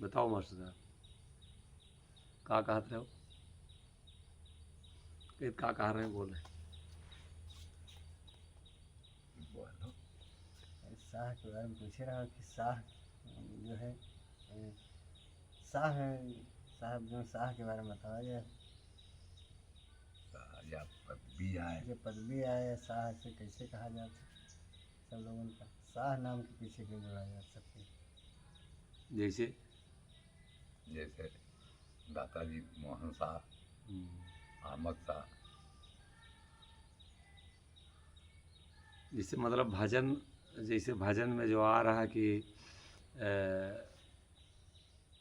बताओ मास्टर साहब, का कहते हो? का कह रहे हैं, बोले। बोलो। शाह के बारे में पूछ रहा हूँ कि शाह जो है शाह है, साहब जो शाह के बारे में बताया जाए। या पदवी आए, जो पदवी आए शाह से कैसे कहा जाता, सब लोगों का शाह नाम के पीछे क्यों जोड़ा जा सकती? जैसे जैसे दादाजी मोहन शाह, अहमद शाह। जैसे मतलब भजन, जैसे भजन में जो आ रहा है कि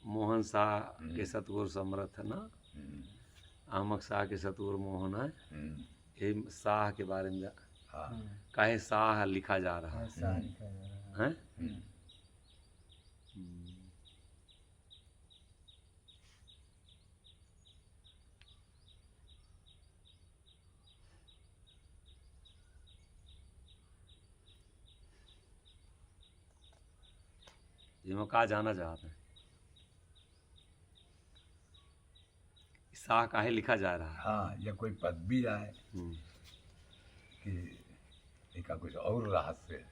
मोहन शाह के सतगुरु समर्थ है ना, अहमद शाह के सतगुरु मोहन है, यही शाह के बारे में काहे शाह लिखा जा रहा है, शाह लिखा जा रहा है। जिसमें कहा जाना चाहते हैं शाह काहे लिखा जा रहा है। हाँ, या कोई पदवी आए कि इसका कुछ और रहस्य है।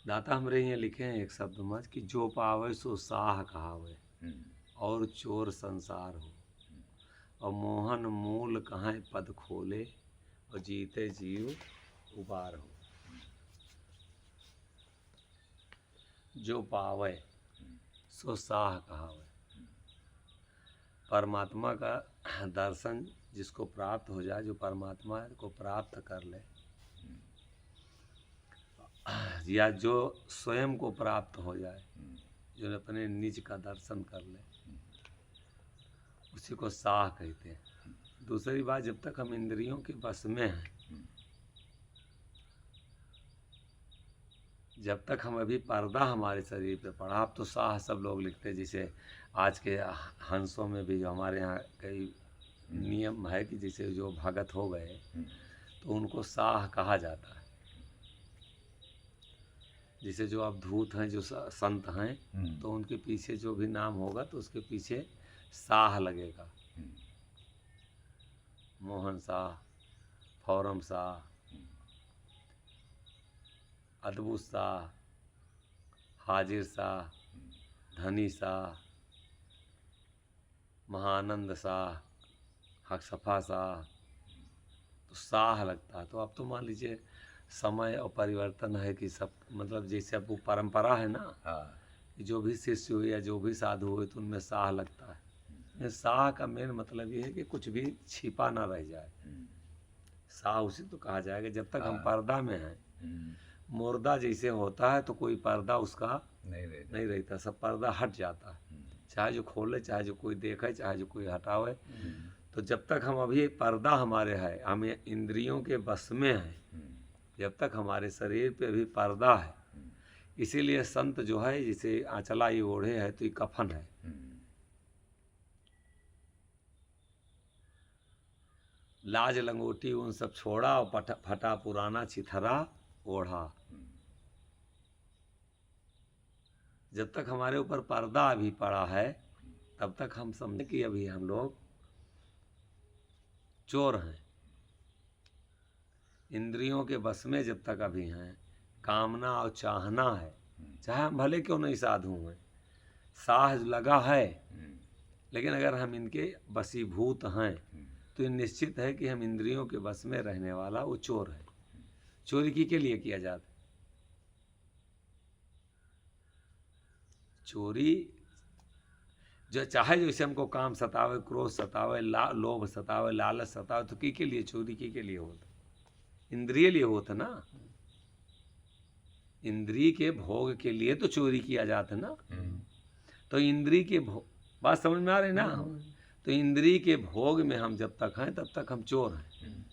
दाता हमरे यहाँ लिखे हैं एक शब्द मत कि जो पावे सो शाह कहावे, और चोर संसार हो, और मोहन मूल कहाँ पद खोले, और जीते जीव उबार हो। जो पावे सो शाह कहावे, परमात्मा का दर्शन जिसको प्राप्त हो जाए, जो परमात्मा को प्राप्त कर ले, या जो स्वयं को प्राप्त हो जाए, जो अपने निज का दर्शन कर ले, उसी को शाह कहते हैं। दूसरी बात, जब तक हम इंद्रियों के बस में हैं, जब तक हम अभी पर्दा हमारे शरीर पे पड़ा, अब तो शाह सब लोग लिखते हैं। जैसे आज के हंसों में भी हमारे यहाँ कई नियम है कि जैसे जो भगत हो गए तो उनको शाह कहा जाता है। जैसे जो अवधूत हैं, जो संत हैं, तो उनके पीछे जो भी नाम होगा तो उसके पीछे शाह लगेगा। मोहन शाह, फौरम शाह, अद्भुत शाह, हाजिर शाह, धनी शाह, महानंद शाह, हकसफा शाह, तो शाह लगता है। तो अब तो मान लीजिए समय और परिवर्तन है कि सब मतलब जैसे अब वो परंपरा है ना, कि जो भी शिष्य हुए या जो भी साधु हुए तो उनमें शाह लगता है। शाह का मेन मतलब ये है कि कुछ भी छिपा ना रह जाए। शाह उसी तो कहा जाएगा जब तक हम पर्दा में हैं। मुर्दा जैसे होता है तो कोई पर्दा उसका नहीं रहता, सब पर्दा हट जाता है, चाहे जो खोले, चाहे जो कोई देखे, चाहे जो कोई हटावे। तो जब तक हम अभी पर्दा हमारे है, हम इंद्रियों के बस में हैं, जब तक हमारे शरीर पे भी पर्दा है, इसीलिए संत जो है जिसे आंचला ये ओढ़े है तो ये कफन है। लाज लंगोटी उन सब छोड़ा, और फटा पुराना चिथरा ओढ़ा। जब तक हमारे ऊपर पर्दा अभी पड़ा है तब तक हम समझे कि अभी हम लोग चोर हैं। इंद्रियों के बस में जब तक अभी हैं, कामना और चाहना है, चाहे हम भले क्यों नहीं साधु हैं, शाह लगा है, लेकिन अगर हम इनके बसीभूत हैं तो ये निश्चित है कि हम इंद्रियों के बस में रहने वाला वो चोर है। चोरी के लिए किया जाता है। चोरी जो चाहे जैसे हमको काम सतावे, क्रोध सतावे, लोभ सतावे, लालच सतावे, तो की के लिए चोरी के लिए होता, इंद्रिय लिए होता ना। इंद्रिय के भोग के लिए तो चोरी किया जाता ना। तो इंद्रिय के भोग, बात समझ में आ रही ना। तो इंद्रिय के भोग में हम जब तक हैं तब तक हम चोर हैं।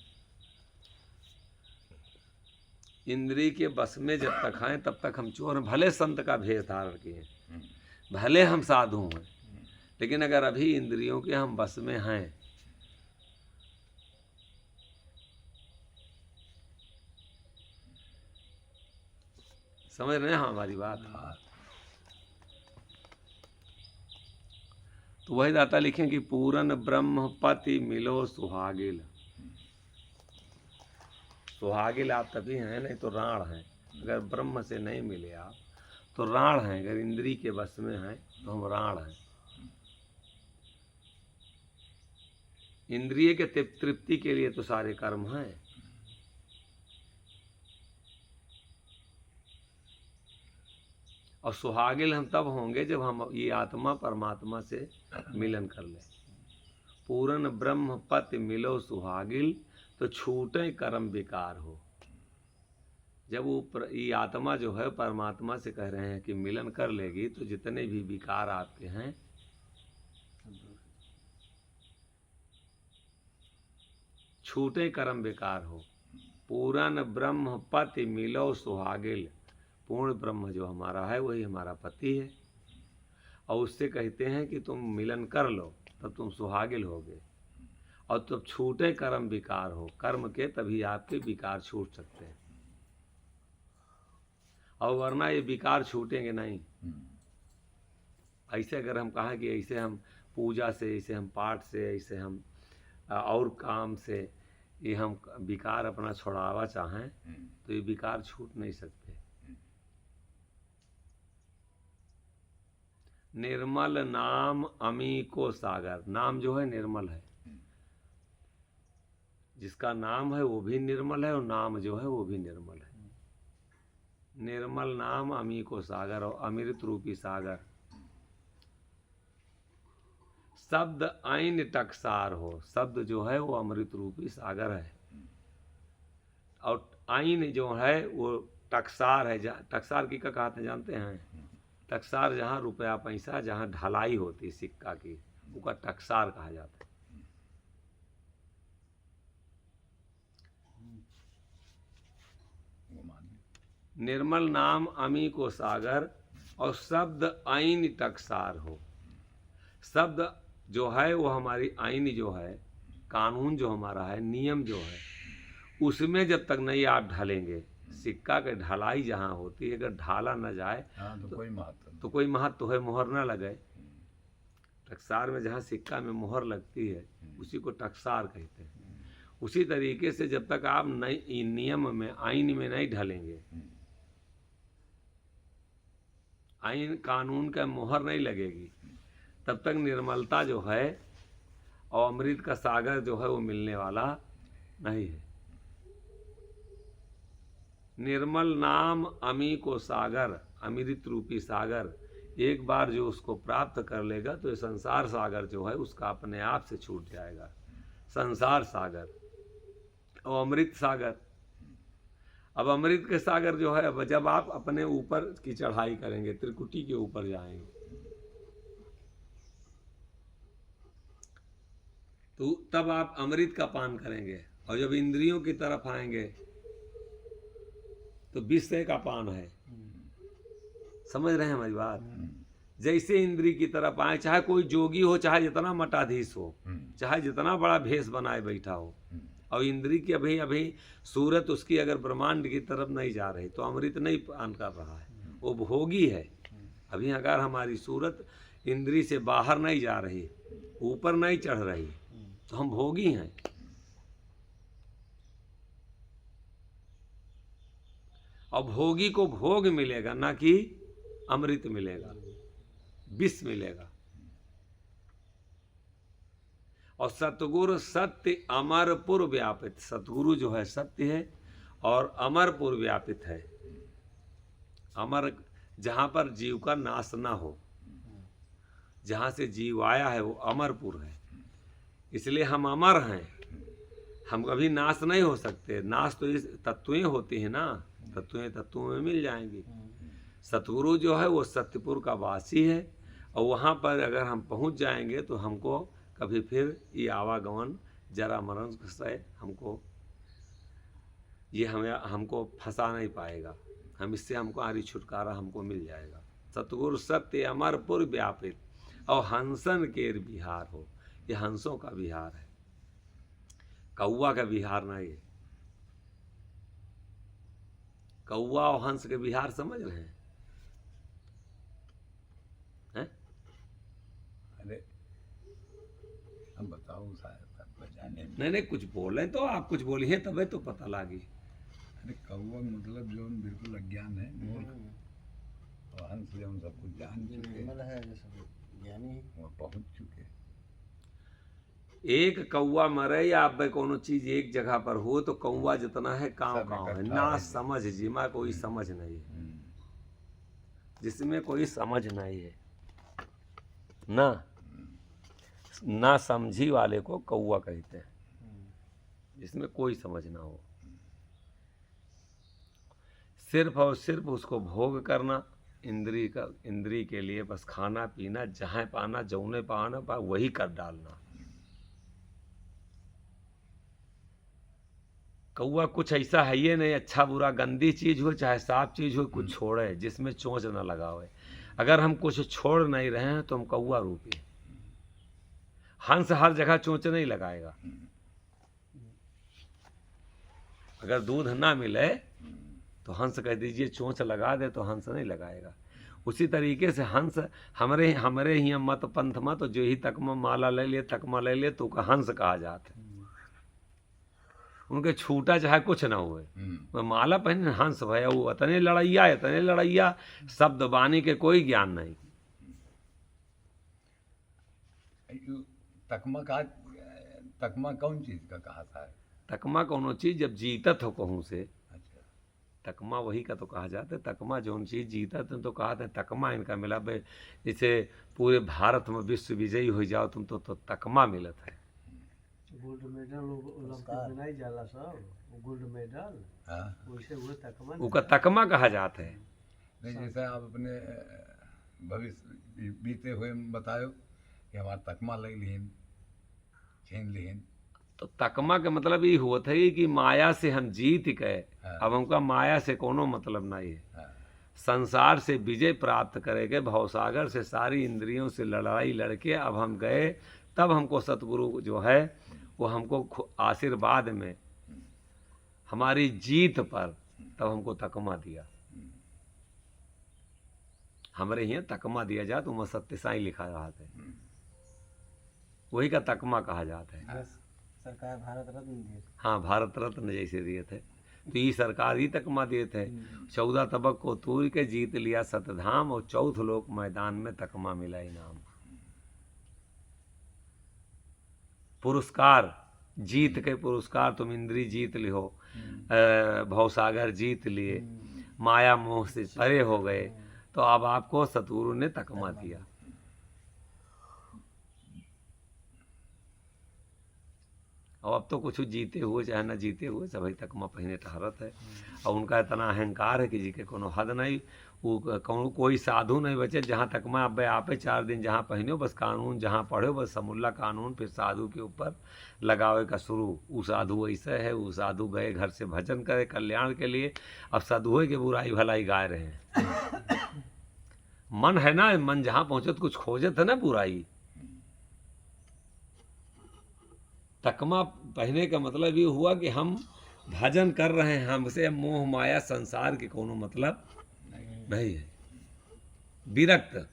इंद्रिय के बस में जब तक हैं तब तक हम चोर हैं। भले संत का भेष धारण किए, भले हम साधु हैं, लेकिन अगर अभी इंद्रियों के हम बस में हैं समझ रहे हैं हमारी बात? हाँ तो वही दाता लिखें कि पूरन ब्रह्म पति मिलो सुहागिल। सुहागिल आप तभी हैं, नहीं तो राण हैं। अगर ब्रह्म से नहीं मिले आप तो राण हैं। अगर इंद्री के बस में हैं तो हम राण हैं। इंद्रिय के तृप्ति के लिए तो सारे कर्म हैं। और सुहागिल हम तब होंगे जब हम ये आत्मा परमात्मा से मिलन कर लें। पूरन ब्रह्म पति मिलो सुहागिल, तो छूटे कर्म विकार हो। जब वो ये आत्मा जो है परमात्मा से कह रहे हैं कि मिलन कर लेगी तो जितने भी विकार आपके हैं छूटे कर्म विकार हो। पूरन ब्रह्म पति मिलो सुहागिल, पूर्ण ब्रह्म जो हमारा है वही हमारा पति है। और उससे कहते हैं कि तुम मिलन कर लो तब तुम सुहागिल होगे। और तब छूटे कर्म विकार हो, कर्म के तभी आपके विकार छूट सकते हैं। और वरना ये विकार छूटेंगे नहीं। ऐसे अगर हम कहें कि ऐसे हम पूजा से, ऐसे हम पाठ से, ऐसे हम और काम से ये हम विकार अपना छुड़ावा चाहें तो ये विकार छूट नहीं सकते। निर्मल नाम अमी को सागर, नाम जो है निर्मल है। जिसका नाम है वो भी निर्मल है और नाम जो है वो भी निर्मल है। निर्मल नाम अमी को सागर, और अमृत रूपी सागर। शब्द ऐन टकसार हो, शब्द जो है वो अमृत रूपी सागर है। और ऐन जो है वो टकसार है। टकसार की क्या कहते हैं जानते हैं? टकसार जहाँ रुपया पैसा जहाँ ढलाई होती सिक्का की, उसका टकसार कहा जाता है। निर्मल नाम अमी को सागर, और शब्द ऐन टकसार हो। शब्द जो है वो हमारी आईन जो है, कानून जो हमारा है, नियम जो है, उसमें जब तक नहीं आप ढलेंगे, सिक्का के ढलाई जहाँ होती है अगर ढाला न जाए तो कोई महत्व है, मोहर न लगे। टकसार में जहाँ सिक्का में मोहर लगती है उसी को टकसार कहते हैं। उसी तरीके से जब तक आप नई नियम में, आईन में नहीं ढलेंगे, आईन कानून का मोहर नहीं लगेगी, तब तक निर्मलता जो है और अमृत का सागर जो है वो मिलने वाला नहीं है। निर्मल नाम अमी को सागर, अमृत रूपी सागर, एक बार जो उसको प्राप्त कर लेगा तो ये संसार सागर जो है उसका अपने आप से छूट जाएगा। संसार सागर और अमृत सागर। अब अमृत के सागर जो है, अब जब आप अपने ऊपर की चढ़ाई करेंगे, त्रिकुटी के ऊपर जाएंगे, तो तब आप अमृत का पान करेंगे। और जब इंद्रियों की तरफ आएंगे तो विष का पान है। समझ रहे हैं हमारी बात? जैसे इंद्री की तरफ आए, चाहे कोई जोगी हो, चाहे जितना मठाधीश हो, चाहे जितना बड़ा भेष बनाए बैठा हो, और इंद्री की अभी अभी सूरत उसकी अगर ब्रह्मांड की तरफ नहीं जा रही तो अमृत नहीं पान कर रहा है, वो भोगी है। अभी अगर हमारी सूरत इंद्री से बाहर नहीं जा रही, ऊपर नहीं चढ़ रही, तो हम भोगी हैं। और भोगी को भोग मिलेगा, ना कि अमृत मिलेगा, विष मिलेगा। और सतगुरु सत्य अमरपुर व्यापित, सतगुरु जो है सत्य है और अमरपुर व्यापित है। अमर जहाँ पर जीव का नाश ना हो, जहाँ से जीव आया है वो अमरपुर है, इसलिए हम अमर हैं। हम कभी नाश नहीं हो सकते। नाश तो इस तत्वें होती है ना, तत्वों में मिल जाएंगी। सतगुरु जो है वो सत्यपुर का वासी है, और वहाँ पर अगर हम पहुँच जाएंगे तो हमको कभी फिर ये आवागमन जरा मरण से हमको फंसा नहीं पाएगा। हम इससे हमको आरी छुटकारा हमको मिल जाएगा। सतगुरु सत्य अमरपुर व्यापित, और हंसन केर बिहार हो। ये हंसों का बिहार है, कौआ का बिहार नहीं है। कौवा और हंस के बिहार समझ रहे हैं? अरे हम बताओ शायद आपको जाने में। नहीं कुछ बोले तो आप कुछ बोलिए तबे तो पता लागी। अरे कौवा मतलब जो बिल्कुल अज्ञान है मूर्ख, और हंस जो सब कुछ जान चुके निर्मल है जो सब ज्ञानी है। वो पहुंच चुके। एक कौवा मरे या अब कोनो चीज एक जगह पर हो तो कौवा जितना है काव सब काव है, इकट्ठा ना है। समझ जिमा कोई समझ नहीं है, जिसमें कोई समझ नहीं है ना समझी वाले को कौवा कहते हैं, जिसमें कोई समझ ना हो। सिर्फ और सिर्फ उसको भोग करना, इंद्री के लिए बस खाना पीना, जहाँ पाना जौने पाना पा वही कर डालना। कौवा कुछ ऐसा है ये नहीं, अच्छा बुरा गंदी चीज हो चाहे साफ चीज हो, कुछ छोड़े जिसमें चोंच न लगावे। अगर हम कुछ छोड़ नहीं रहे हैं तो हम कौवा रूपी हैं। हंस हर जगह चोंच नहीं लगाएगा। अगर दूध ना मिले तो हंस कह दीजिए चोंच लगा दे, तो हंस नहीं लगाएगा। उसी तरीके से हंस हमरे ही मत पंथ मत जो ही तकमा माला ले लिए तकमा ले लिए तो का हंस कहा जाता है। उनके छूटा चाहे कुछ ना हुए, वो माला पहने हंस भया, वो इतने लड़ैया शब्द बानी के कोई ज्ञान नहीं। तकमा कौन चीज का कहा था? तकमा कौनो चीज जब जीतत हो कहूँ से, अच्छा, तकमा वही का तो कहा जाता है। तकमा जौन चीज जीतत तो कहा था तकमा इनका मिला बे। जैसे पूरे भारत में विश्व विजयी हो जाओ तुम तो तकमा मिलत है। गोल्ड मेडल ओलंपिक में नहीं जाला सब, गोल्ड मेडल हाँ। वैसे हुए तकमा उसका तकमा कहा जाता है। नहीं, जैसे आप अपने भविष्य बीते हुए में बतायो कि हमारा तकमा ले लिहन, छीन लिहन। तो तकमा के मतलब ये हुआ था कि माया से हम जीत गए। हाँ। अब हमका माया से कोनो मतलब नहीं है। हाँ। संसार से विजय प्राप्त करेंगे, भवसागर से सारी इंद्रियों से लड़ाई लड़के अब हम गए, तब हमको सतगुरु जो है वो हमको आशीर्वाद में हमारी जीत पर तब हमको तकमा दिया। हमारे यहाँ तकमा दिया जाए तो वह सत्य साई लिखा रहा था, वही का तकमा कहा जाता है। बस सरकार भारत रत्न दिए। हाँ, भारत रत्न जैसे दिए थे तो ये सरकार ही तकमा दिए थे। 14 तबक को तूर के जीत लिया सतधाम, और 4th लोक मैदान में तकमा मिला इनाम। पुरस्कार जीत के पुरस्कार, तुम इंद्री जीत लियो, भवसागर जीत लिए, माया मोह से परे हो गए, तो अब आपको सतगुरु ने तकमा दिया। और अब तो कुछ जीते हुए चाहे ना जीते हुए सभी तकमा पहने ठहरत है। और उनका इतना अहंकार है कि जी के कोनो हद नहीं। वो कोई साधु नहीं बचे जहाँ तकमा अब आपे 4 दिन जहाँ पहनो बस कानून, जहाँ पढ़ो बस समुल्ला कानून, फिर साधु के ऊपर लगावे का शुरू। वो साधु ऐसा है, वो साधु गए घर से भजन करे कल्याण के लिए, अब साधुए के बुराई भलाई गाय रहे हैं। मन है ना, मन जहाँ पहुँचे तो कुछ खोजत है ना बुराई। तकमा पहने का मतलब ये हुआ कि हम भजन कर रहे हैं, हमसे मोह माया संसार के कोनो मतलब नहीं है। विरक्त,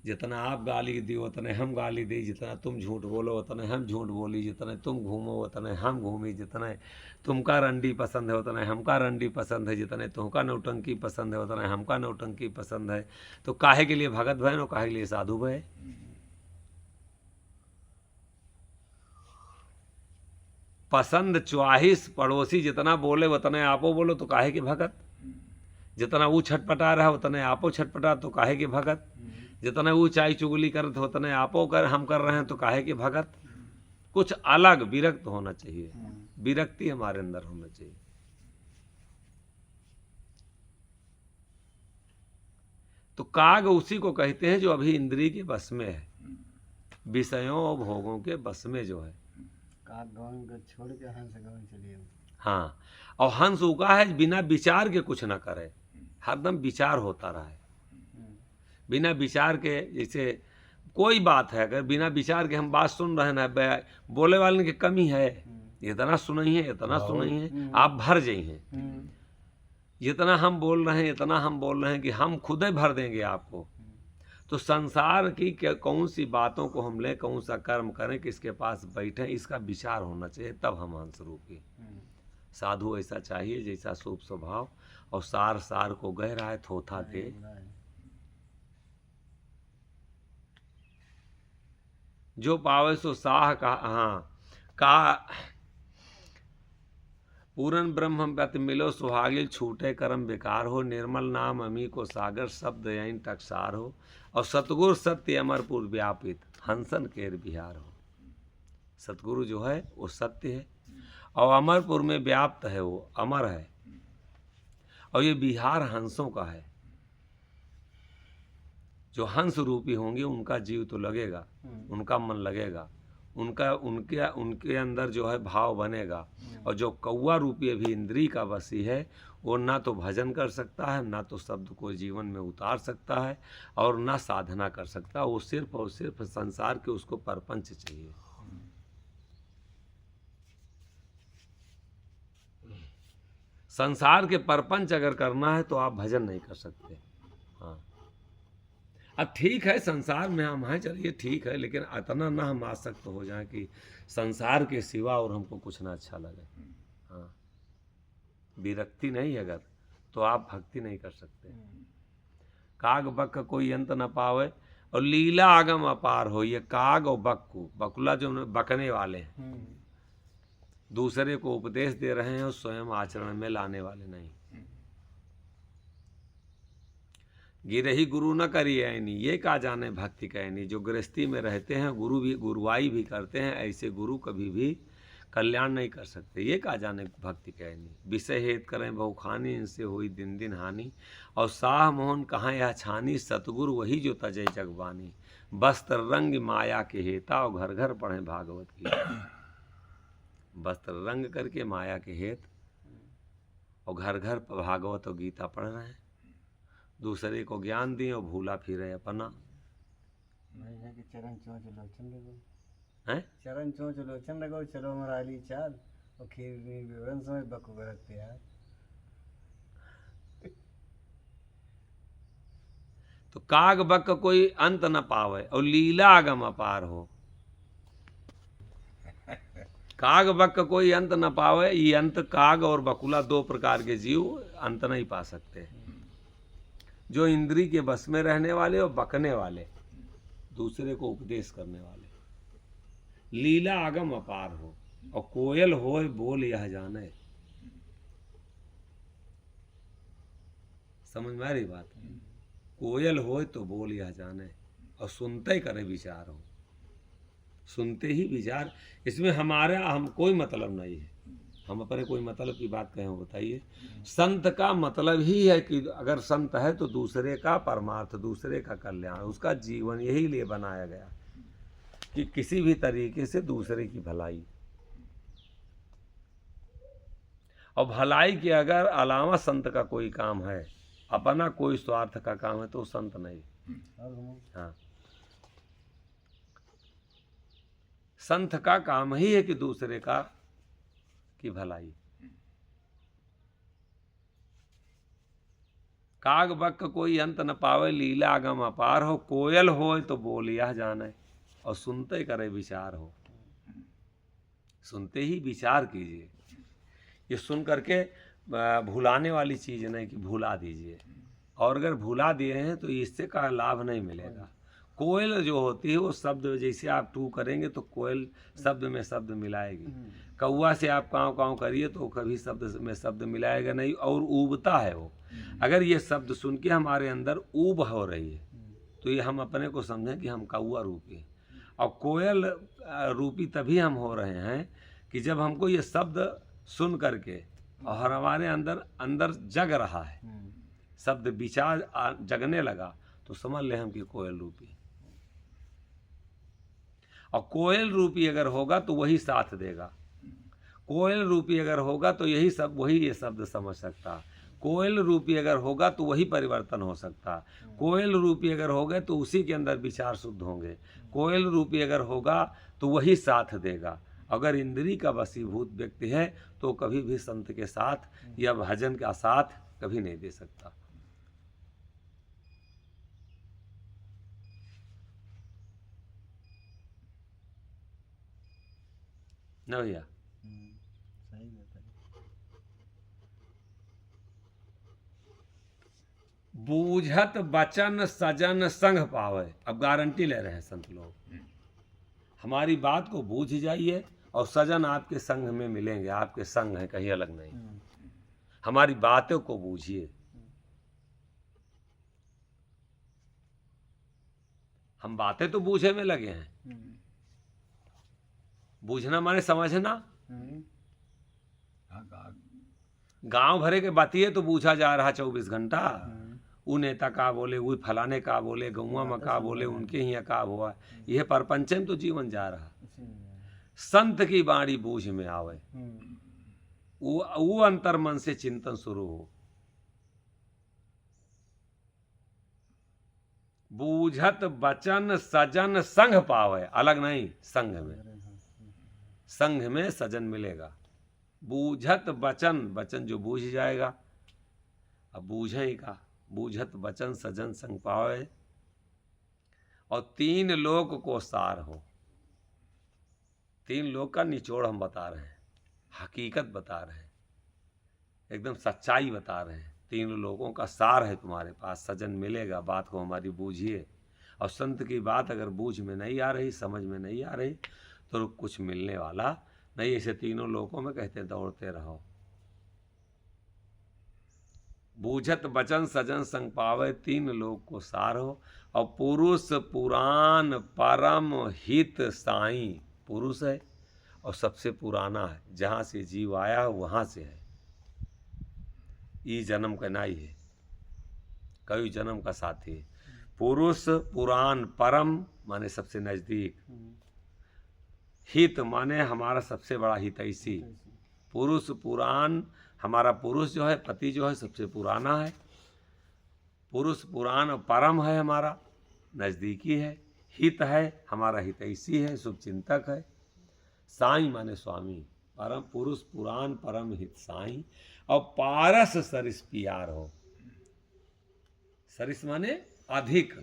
जितना आप गाली दी उतने हम गाली दी, जितना तुम झूठ बोलो उतने हम झूठ बोली, जितने तुम घूमो उतने हम घूमी, जितने तुमका रंडी पसंद है उतने हमका रंडी पसंद है, जितने तुमका नौटंकी पसंद है उतने हमका नौटंकी पसंद है। तो काहे के लिए भगत भय और काहे के लिए साधु भय? पसंद च्वाहिस पड़ोसी जितना बोले उतने आपो बोलो तो काहे की भगत। जितना वो छटपटा रहा उतने आपो छटपटा तो काहे की भगत। जितना वो चाई चुगली करत उतने आपो कर हम कर रहे हैं तो काहे की भगत। कुछ अलग विरक्त होना चाहिए, विरक्ति हमारे अंदर होना चाहिए। तो काग उसी को कहते हैं जो अभी इंद्रिय के बस में है, विषयों और भोगों के बस में जो है। काग गवन को छोड़ के हंस गवन चलिए। हाँ, और हंस उका है बिना विचार के कुछ ना करे, हरदम विचार होता रहे। बिना विचार के, जैसे कोई बात है अगर बिना विचार के हम बात सुन रहे हैं, बोले वाले की कमी है इतना सुनई है, इतना सुनई है, आप भर जाइ हैं। जितना हम बोल रहे हैं, इतना हम बोल रहे हैं कि हम खुद ही भर देंगे आपको। तो संसार की कौन सी बातों को हम लें, कौन सा कर्म करें, किसके पास बैठें, इसका विचार होना चाहिए, तब हम हंस रूपी। साधु ऐसा चाहिए जैसा शुभ स्वभाव और सार सार को गहरा है थोथा दे। जो पावे सो साह का, हाँ का पूरन ब्रह्म पति मिलो सुहागिल छूटे कर्म बेकार हो। निर्मल नाम अमी को सागर शब्द यहीं टकसार हो। और सतगुरु सत्य अमरपुर व्यापित हंसन केर बिहार हो। सतगुरु जो है वो सत्य है और अमरपुर में व्याप्त है, वो अमर है और ये बिहार हंसों का है। जो हंस रूपी होंगे उनका जीव तो लगेगा, उनका मन लगेगा, उनके अंदर जो है भाव बनेगा। और जो कौवा रूपी अभी इंद्री का वशी है वो ना तो भजन कर सकता है, ना तो शब्द को जीवन में उतार सकता है और ना साधना कर सकता। वो सिर्फ और सिर्फ संसार के उसको परपंच चाहिए। संसार के परपंच अगर करना है तो आप भजन नहीं कर सकते। हाँ, अब ठीक है संसार में हम हैं, चलिए ठीक है, लेकिन इतना ना हम आसक्त हो जाएं कि संसार के सिवा और हमको कुछ ना अच्छा लगे। हाँ, विरक्ति नहीं अगर तो आप भक्ति नहीं कर सकते। काग बक कोई अंत न पावे और लीला आगम अपार हो। ये काग और बक्कू, बकुला जो बकने वाले हैं, दूसरे को उपदेश दे रहे हैं और स्वयं आचरण में लाने वाले नहीं। गिरही गुरु न करिए ऐनी, ये का जाने भक्ति कहनी। जो गृहस्थी में रहते हैं, गुरु भी गुरुवाई भी करते हैं, ऐसे गुरु कभी भी कल्याण नहीं कर सकते। ये का जाने भक्ति कहनी। विषय हेत करें बहुखानी, इनसे हुई दिन दिन हानि। और साह मोहन कहाँ यह छानी, सतगुरु वही जो तजय जगबानी। वस्त्र रंग माया के हेता और घर घर पढ़ें भागवत की। वस्त्र रंग करके माया के हेत और घर घर भागवत और गीता पढ़ रहे हैं, दूसरे को ज्ञान दिए और भूला फिरे अपना। चरण चोंच लोचन लगो, हैं चरण चोंच लोचन लगो, चलो मराली चाल और खीरनी विवरण समय बकु भरत प्यार। तो काग बक कोई अंत न पावे और लीला आगम अपार हो। काग बक कोई अंत न पावे, ये अंत काग और बकुला दो प्रकार के जीव अंत नहीं पा सकते। जो इंद्री के बस में रहने वाले और बकने वाले, दूसरे को उपदेश करने वाले। लीला आगम अपार हो और कोयल होए बोल यह जाने। समझ में आ रही बात? कोयल होए तो बोल यह जाने और सुनते ही करे विचार हो। सुनते ही विचार, इसमें हम कोई मतलब नहीं है। हम अपने कोई मतलब की बात कहें बताइए। संत का मतलब ही है कि अगर संत है तो दूसरे का परमार्थ, दूसरे का कल्याण, उसका जीवन यही लिए बनाया गया कि किसी भी तरीके से दूसरे की भलाई। और भलाई के अगर अलावा संत का कोई काम है, अपना कोई स्वार्थ का काम है, तो संत नहीं। हाँ, संत का काम ही है कि दूसरे का की भलाई। काग बक कोई अंत न पावे, लीला आगम अपार हो। कोयल होए तो बोल यह जाने और सुनते करे विचार हो। सुनते ही विचार कीजिए। ये सुन करके भुलाने वाली चीज नहीं कि भुला दीजिए, और अगर भुला दिए हैं तो इससे का लाभ नहीं मिलेगा। कोयल जो होती है वो शब्द, जैसे आप टू करेंगे तो कोयल शब्द में शब्द मिलाएगी। कौवा से आप काँव काँव करिए तो कभी शब्द में शब्द मिलाएगा नहीं, और ऊबता है वो। अगर ये शब्द सुन के हमारे अंदर ऊब हो रही है तो ये हम अपने को समझें कि हम कौवा रूपी हैं। और कोयल रूपी तभी हम हो रहे हैं कि जब हमको ये शब्द सुन करके और हमारे अंदर जग रहा है, शब्द विचार जगने लगा, तो समझ ले हम कि कोयल रूपी। और कोयल रूपी अगर होगा तो वही साथ देगा। कोयल रूपी अगर होगा तो वही ये शब्द समझ सकता। कोयल रूपी अगर होगा तो वही परिवर्तन हो सकता। कोयल रूपी अगर होगा तो उसी के अंदर विचार शुद्ध होंगे। कोयल रूपी अगर होगा तो वही साथ देगा। अगर इंद्री का वशीभूत व्यक्ति है तो कभी भी संत के साथ या भजन का साथ कभी नहीं दे सकता। न भैया? सही बात है। बूझत बचन सजन संग पावे। अब गारंटी ले रहे हैं संत लोग, हमारी बात को बूझ जाइए और सजन आपके संग में मिलेंगे, आपके संग हैं, कहीं अलग नहीं। हमारी बातों को बूझिए। हम बातें तो बूझे में लगे हैं। बूझना माने समझना। गांव भरे के बातिए तो बूझा जा रहा 24 घंटा। वो नेता का बोले, वो फलाने का बोले, गौवा में का बोले, उनके यहाँ का हुआ, यह परपंच में तो जीवन जा रहा। संत की बाणी बूझ में आवे, वो अंतर मन से चिंतन शुरू हो। बूझत बचन सजन संग पावे, अलग नहीं, संग में, संग में सजन मिलेगा। बूझत बचन, बचन जो बूझ जाएगा। अब बूझे का, बूझत बचन सजन संग पावे, और 3 लोक को सार हो। 3 लोक का निचोड़ हम बता रहे हैं, हकीकत बता रहे हैं, एकदम सच्चाई बता रहे हैं। 3 लोगों का सार है तुम्हारे पास, सजन मिलेगा। बात को हमारी बूझिए। और संत की बात अगर बूझ में नहीं आ रही, समझ में नहीं आ रही, तो कुछ मिलने वाला नहीं। ऐसे 3 लोगों में कहते दौड़ते रहो। बूझत बचन सजन संग पावे, 3 लोग को सार हो। और पुरुष पुराण परम हित साई, पुरुष है और सबसे पुराना है, जहाँ से जीव आया वहाँ से है। ये जन्म का नहीं है, कई जन्म का साथी है। पुरुष पुराण परम माने सबसे नजदीक, हित माने हमारा सबसे बड़ा हितैषी। पुरुष पुराण, हमारा पुरुष जो है, पति जो है, सबसे पुराना है। पुरुष पुराण परम है, हमारा नजदीकी है। हित है, हमारा हितैषी है, शुभचिंतक है। साई माने स्वामी, परम पुरुष पुराण परम हित साई। और पारस सरिस पियार हो। सरिस माने अधिक,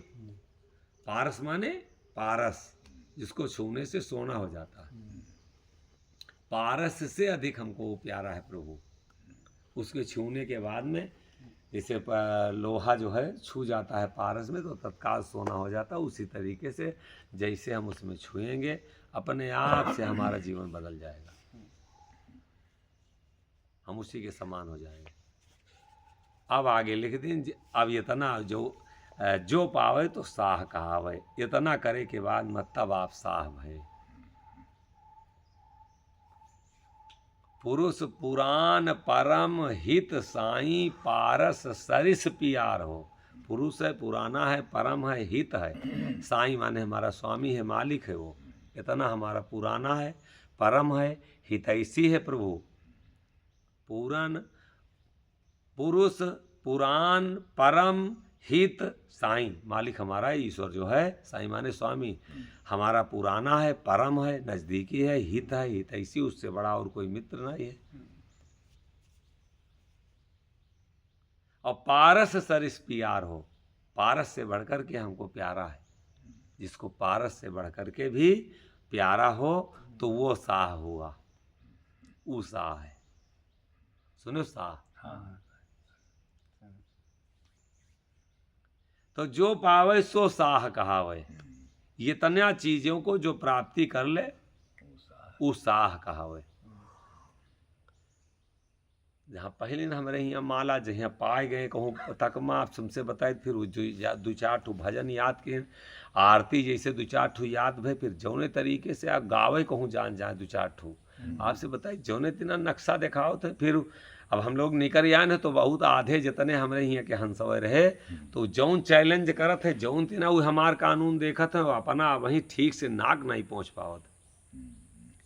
पारस माने पारस, जिसको छूने से सोना हो जाता है। पारस से अधिक हमको प्यारा है प्रभु। उसके छूने के बाद में, जैसे लोहा जो है छू जाता है पारस में तो तत्काल सोना हो जाता है, उसी तरीके से जैसे हम उसमें छुएंगे अपने आप से हमारा जीवन बदल जाएगा, हम उसी के समान हो जाएंगे। अब आगे लिख दें, अब इतना जो पावे तो साह कहावे, इतना करे के बाद मत तब आप साह भय। पुरुष पुराण परम हित साई, पारस सरिस पियार हो। पुरुष है, पुराना है, परम है, हित है। साई माने हमारा स्वामी है, मालिक है। वो इतना हमारा पुराना है, परम है, हितैषी है प्रभु। पूरन पुरुष पुराण परम हित साई, मालिक हमारा ईश्वर जो है, साई माने स्वामी, हमारा पुराना है, परम है, नजदीकी है, हित है, हितैषी, उससे बड़ा और कोई मित्र नहीं है। और पारस सरिस पियार हो, पारस से बढ़कर के हमको प्यारा है। जिसको पारस से बढ़कर के भी प्यारा हो तो वो साह हुआ, वो साह है। सुनो साह। तो जो पावे सो साह कहावे। ये तन्या चीजों को जो प्राप्ति कर ले वो साह कहावे। जहाँ पहले न हमारे यहाँ माला जहाँ पाए गए कहूँ तकमा आप तुमसे बताए, फिर दो चार ठू भजन याद किए, आरती जैसे 2-4 ठू याद भे, फिर जौने तरीके से आप गावे कहूँ जान जाए 2-4 ठू आपसे बताए, जौने तिना नक्शा दिखाओ थे। फिर अब हम लोग निकल आए न तो बहुत आधे जितने हमारे यहाँ के हंसवे रहे तो जौन चैलेंज करत है, जौन तिना वो हमार कानून देखत है, अपना वहीं ठीक से नाक नहीं पहुँच पावत।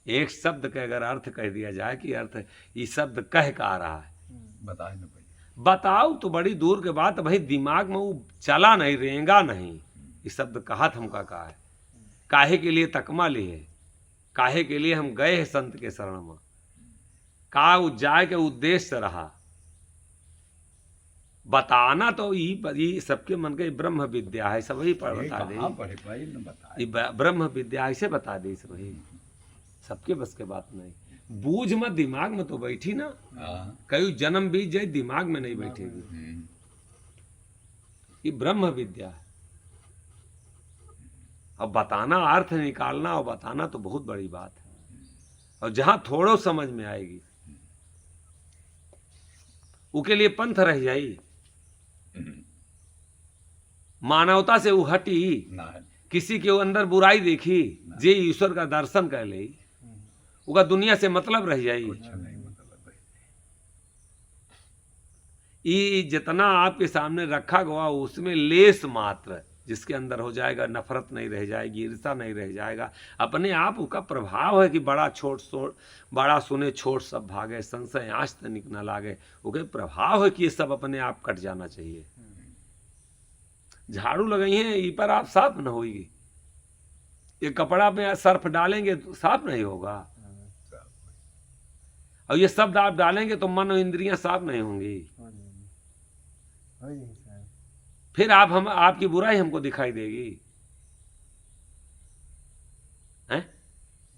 एक शब्द का अगर अर्थ कह दिया जाए कि अर्थ ये शब्द कह का आ रहा है, बताए ना भैया, बताओ तो बड़ी दूर के बात, भाई दिमाग में वो चला नहीं, रेंगा नहीं। ये शब्द कहत हमका कहा है, काहे के लिए तकमा लिए, काहे के लिए हम गए हैं संत के शरण में, का जाए के उद्देश्य रहा बताना। तो ये सबके मन के ब्रह्म विद्या है, सब वही ये बता दे, कहाँ पढ़े पाई न बताए। ये ब्रह्म विद्या ऐसे बता दे, सब वही सबके बस के बात नहीं। बूझ मत, दिमाग में तो बैठी ना, हाँ। कई जन्म बीत जाए दिमाग में नहीं बैठेगी। हम्म। ये ब्रह्म विद्या है। अब बताना, अर्थ निकालना और बताना तो बहुत बड़ी बात है, और जहां थोड़ो समझ में आएगी उसके लिए पंथ रह जाई, मानवता से वो हटी, ना किसी के अंदर बुराई देखी, जे ईश्वर का दर्शन कर ले, उनका दुनिया से मतलब रह जाई। कुछ नहीं मतलब है। ये जितना आपके सामने रखा गया उसमें लेस मात्र जिसके अंदर हो जाएगा, नफरत नहीं रह जाएगी, ईर्षा नहीं रह जाएगा, अपने आप उसका प्रभाव है कि बड़ा सुने छोट सब भागे, संशय आँच तनिक न लागे, उसके प्रभाव है कि ये सब अपने आप कट जाना चाहिए। झाड़ू लगाई है ये पर आप साफ न होगी, ये कपड़ा में सर्फ डालेंगे तो साफ नहीं होगा, और ये शब्द आप डालेंगे तो मन और इंद्रियां साफ नहीं होंगी। हो जाएगी साहब। फिर आपकी बुराई हमको दिखाई देगी, हैं?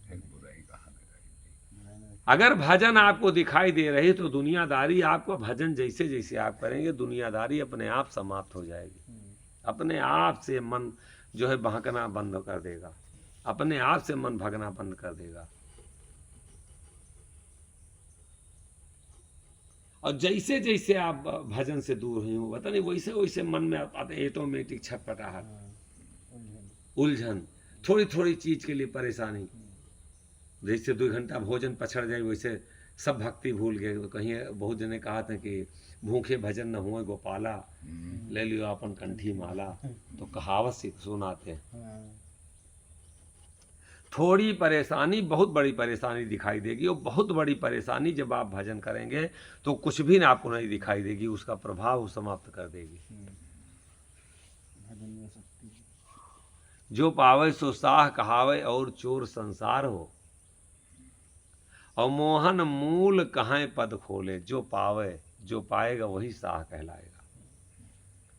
फिर बुराई कहाँ दिखाई। अगर भजन आपको दिखाई दे रही तो दुनियादारी, आपको भजन जैसे जैसे आप करेंगे दुनियादारी अपने आप समाप्त हो जाएगी, अपने आप से मन जो है बहकना बंद कर देगा, अपने आप से मन भगना बंद कर देगा। और जैसे जैसे आप भजन से दूर हुए हो, पता नहीं वैसे वैसे मन में आते ऑटोमेटिक छटपटाहट, उलझन, थोड़ी थोड़ी चीज के लिए परेशानी। जैसे 2 घंटा भोजन पछड़ जाए वैसे सब भक्ति भूल गए। तो कहीं बहुत जने कहा था कि भूखे भजन न हुए गोपाला, ले लियो अपन कंठी माला, तो कहावत से सुनाते हैं। थोड़ी परेशानी बहुत बड़ी परेशानी दिखाई देगी, और बहुत बड़ी परेशानी जब आप भजन करेंगे तो कुछ भी ना आपको नहीं दिखाई देगी, उसका प्रभाव समाप्त कर देगी। भजन में शक्ति। जो पावे सो साह कहावे, और चोर संसार हो, और मोहन मूल कहाँ पद खोले। जो पावे, जो पाएगा वही साह कहलाएगा,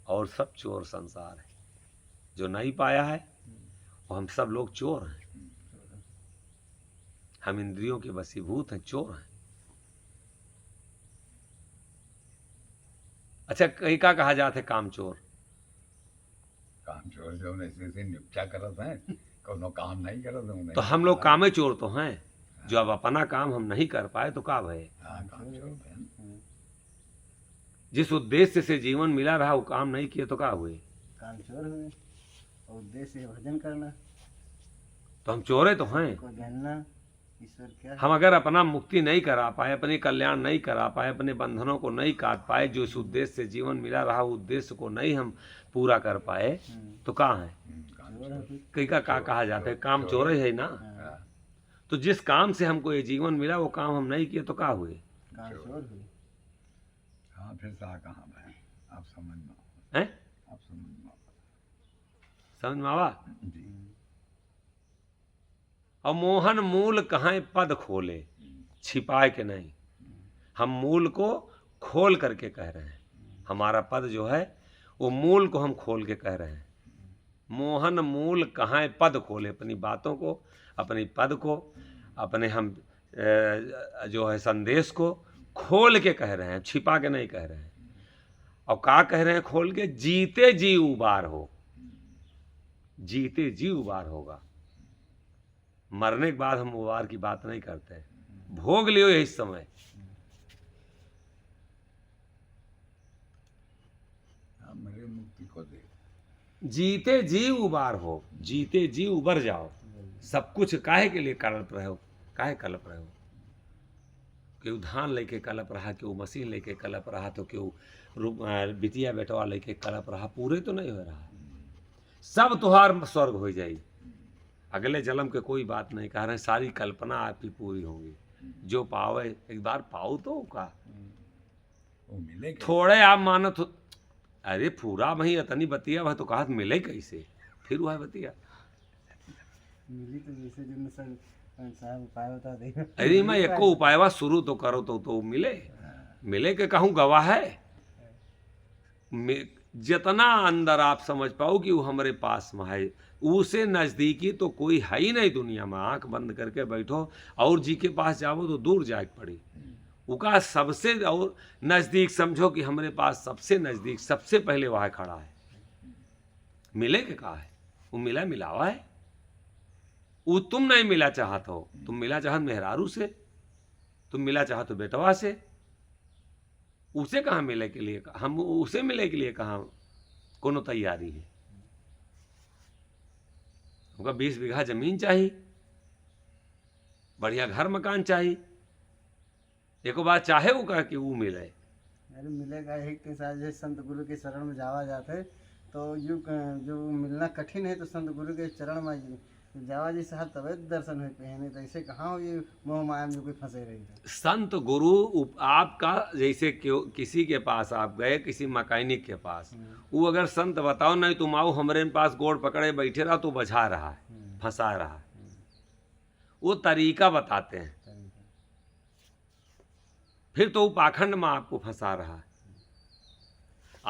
और सब चोर संसार है। जो नहीं पाया है वो हम सब लोग चोर हैं, हम इंद्रियों के वशीभूत हैं, चोर हैं। अच्छा, कहीं का कहा जाता है काम चोर? काम चोर जो ऐसे निपटा करत हैं, कोनो काम नहीं करत हैं। तो हम लोग कामे चोर तो हैं, जो अब अपना काम हम नहीं कर पाए तो का भय? हाँ, काम चोर हैं। जिस उद्देश्य से जीवन मिला रहा वो काम नहीं किए तो का हुए? काम चोर हुए, और उद्देश्य से भजन करना, तो हम चोरे तो हैं। को जानना ईश्वर क्या है। हम अगर अपना मुक्ति नहीं करा पाए, अपने कल्याण नहीं करा पाए, अपने बंधनों को नहीं काट पाए, जो इस उद्देश्य से जीवन मिला रहा उद्देश्य को नहीं हम पूरा कर पाए, तो कहाँ है? काम चोर है फिर। कहीं का कहा जाता है काम चोर है ना। हाँ, तो जिस काम से हमको ये जीवन मिला वो काम हम नहीं किए तो का हुए? काम चोर हुए। हाँ, फिर सा कहाँ है, आप समझ में हैं? आप समझ में समझ में आवा? जी। और मोहन मूल कहाँ पद खोले, छिपाए के नहीं, हम मूल को खोल करके कह रहे हैं। हमारा पद जो है वो मूल को हम खोल के कह रहे हैं। मोहन मूल कहाँ पद खोले, अपनी बातों को, अपनी पद को, अपने हम जो है संदेश को खोल के कह रहे हैं, छिपा के नहीं कह रहे हैं। और क्या कह रहे हैं खोल के? जीते जी उबार हो, जीते जी उबार होगा। मरने के बाद हम उबार की बात नहीं करते, भोग लियो यही समय। हाँ, मेरे मुक्ति को दे। जीते जी उबार हो, जीते जी उबर जाओ। सब कुछ काहे के लिए कलप रहे हो? काहे कलप रहे हो? क्यों धान लेके कलप रहा, क्यों मशीन लेके कलप रहा, तो क्यों बिटिया बेटवा लेके कलप रहा? पूरे तो नहीं हो रहा, सब तुहार स्वर्ग हो जाई। अगले जन्म के कोई बात नहीं कह रहे, सारी कल्पना आपकी पूरी होगी। जो पावे एक बार पाओ तो का वो मिलेगा। थोड़े आप मानत हो, अरे पूरा वही अतनी बतिया वह तो कहा मिले कैसे? फिर वह बतिया मिली तो जैसे जो सर साहब उपाय बता दे। अरे मैं एको उपायवा शुरू तो करो तो मिले मिले के कहूँ गवाह है जितना अंदर आप समझ पाओ कि वो हमारे पास में है, उसे नज़दीकी तो कोई है ही नहीं दुनिया में। आंख बंद करके बैठो और जी के पास जाओ तो दूर जाए पड़ी। उका सबसे और नज़दीक समझो कि हमारे पास सबसे नज़दीक सबसे पहले वह खड़ा है। मिले के कहा है वो मिला मिलावा है। वो तुम नहीं मिला चाहत हो, तुम मिला चाहत मेहरारू से, तुम मिला चाहत हो बेटवा से। उसे कहाँ मिले के लिए हम उसे मिले के लिए कहाँ कोनो तैयारी है। उनका 20 बीघा जमीन चाहिए, बढ़िया घर मकान चाहिए। एको बात चाहे वो कह कि वो मिले। अरे मिलेगा एक के साथ जैसे संत गुरु के शरण में जावा जाते तो जो मिलना कठिन है, तो संत गुरु के चरण में जावा जी साहब तबे दर्शन हो पे नहीं तो ऐसे कहाँ हो ये मोह माया में कोई फंसे रही है। संत गुरु आपका जैसे किसी के पास आप गए, किसी मैकेनिक के पास, वो अगर संत बताओ नहीं तुम आओ हमारे पास गोड़ पकड़े बैठे रहा तो बझा रहा है, फंसा रहा है। वो तरीका बताते हैं, फिर तो वो पाखंड में आपको फंसा रहा है।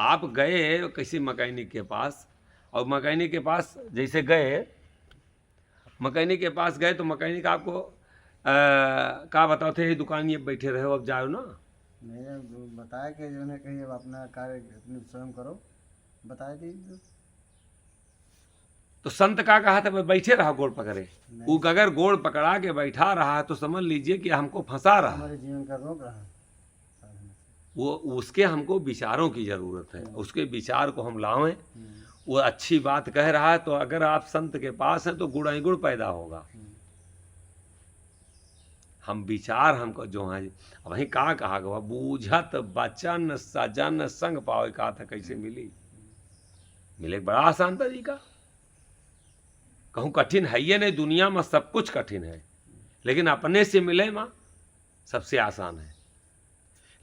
आप गए किसी मैकेनिक के पास और मैकेनिक के पास जैसे गए, मैकेनिक के पास गए तो मैकेनिक आपको क्या बताओ थे दुकान ये बैठे रहे हो अब जाओ ना। मैंने बताया कि जो है कहीं अब अपना कार्य अपने स्वयं करो, बताया दीजिए। तो संत का कहा था बैठे रहा गोड़ पकड़े, वो अगर गोड़ पकड़ा के बैठा रहा है तो समझ लीजिए कि हमको फंसा रहा है। हमारे जीवन का रोक रहा है। वो उसके हमको विचारों की जरूरत है, उसके विचार को हम लावें। वो अच्छी बात कह रहा है तो अगर आप संत के पास हैं तो गुड़ ही गुड़ पैदा होगा। हम विचार हमको जो है वही कहा गया बूझत बचन सजन संग पावे, कहा था कैसे मिली। मिले बड़ा आसान तरीका, कहूँ कठिन है ये नहीं, दुनिया में सब कुछ कठिन है, लेकिन अपने से मिले माँ सबसे आसान है।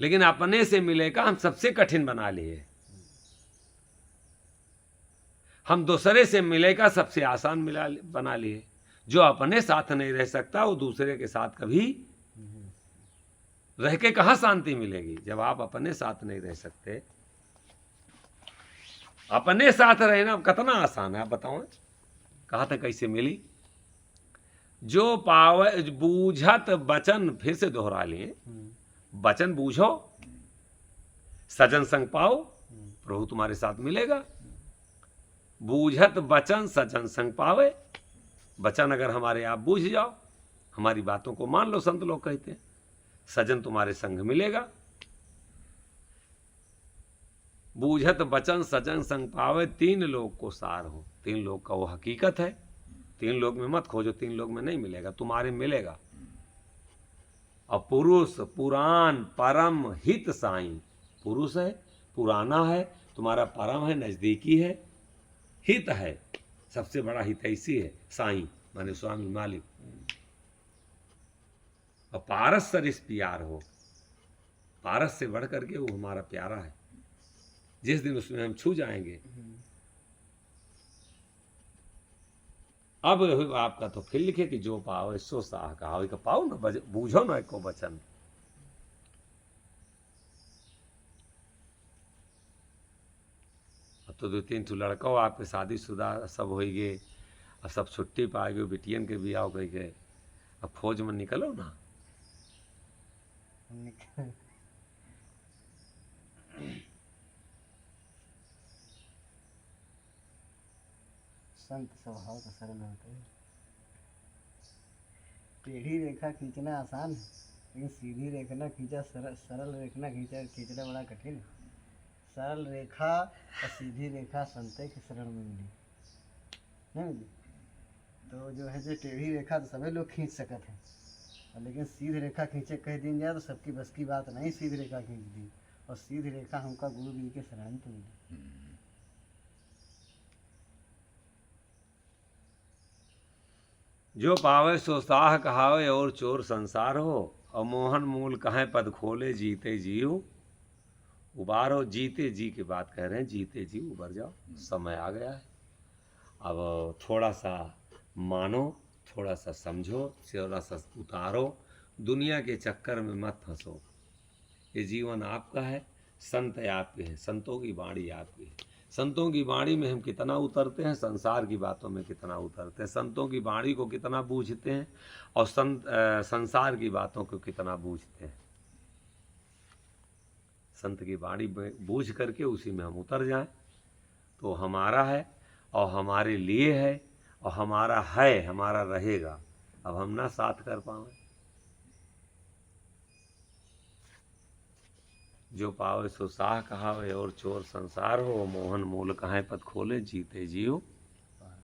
लेकिन अपने से मिले का हम सबसे कठिन बना लिए। हम दूसरे से मिले का सबसे आसान बना लिए। जो अपने साथ नहीं रह सकता वो दूसरे के साथ कभी रह के कहाँ शांति मिलेगी। जब आप अपने साथ नहीं रह सकते, अपने साथ रहना कितना आसान है आप बताओ। कहा था कैसे मिली, जो पावे बूझत बचन, फिर से दोहरा लिए, वचन बूझो, सजन संग पाओ, प्रभु तुम्हारे साथ मिलेगा। बूझत वचन सजन संग पावे, वचन अगर हमारे आप बूझ जाओ, हमारी बातों को मान लो, संत लोग कहते हैं, सजन तुम्हारे संग मिलेगा। बूझत वचन सजन संग पावे, 3 लोग को सार हो। 3 लोग का वो हकीकत है। 3 लोग में मत खोजो, 3 लोग में नहीं मिलेगा, तुम्हारे मिलेगा। और पुरुष पुराण परम हित साईं, पुरुष है, पुराना है, तुम्हारा परम है, नजदीकी है, हित है, सबसे बड़ा हितैषी है साईं माने स्वामी मालिक। और पारस सरिस प्यार हो, पारस से बढ़ करके वो हमारा प्यारा है। जिस दिन उसमें हम छू जाएंगे, अब आपका तो फिर लिखे कि जो पाओ सो साह कहा, का पाओ ना, बूझो ना एको वचन। अब तो 2-3 ठो लड़का हो आपके शादीशुदा सब हो गए, अब सब छुट्टी पाए गए, बिटियन के भी आओ कह गए, अब फौज में निकलो ना। संत स्वभाव का सरल होते हैं। टेढ़ी रेखा खींचना आसान है, लेकिन सीधी रेखा खींचा सरल रेखा खींचना बड़ा कठिन है। सरल रेखा और सीधी रेखा संते के शरण में मिली नहीं मिली, तो जो है जो टेढ़ी रेखा तो सभी लोग खींच सकते हैं, और लेकिन सीधी रेखा खींचे कह दी जाए तो सबकी बस की बात नहीं। सीधी रेखा खींच दी, और सीधी रेखा हमका गुरु जी के शरण में मिली। जो पावे सो साह कहावे, और चोर संसार हो, और मोहन मूल कहें पद खोले, जीते जीव उबारो। जीते जी की बात कह रहे हैं, जीते जी उबर जाओ, समय आ गया है। अब थोड़ा सा मानो, थोड़ा सा समझो, थोड़ा सा उतारो, दुनिया के चक्कर में मत फंसो। ये जीवन आपका है, संत आपके हैं, संतों की वाणी आपकी है। संतों की वाणी में हम कितना उतरते हैं, संसार की बातों में कितना उतरते हैं, संतों की वाणी को कितना बूझते हैं और संसार की बातों को कितना बूझते हैं। संत की वाणी बूझ करके उसी में हम उतर जाएं तो हमारा है और हमारे लिए है और हमारा है, हमारा रहेगा। अब हम ना साथ कर पावे, जो पावे सो साह कहावे और चोर संसार हो, मोहन मूल कहाँ पद खोले, जीते जियो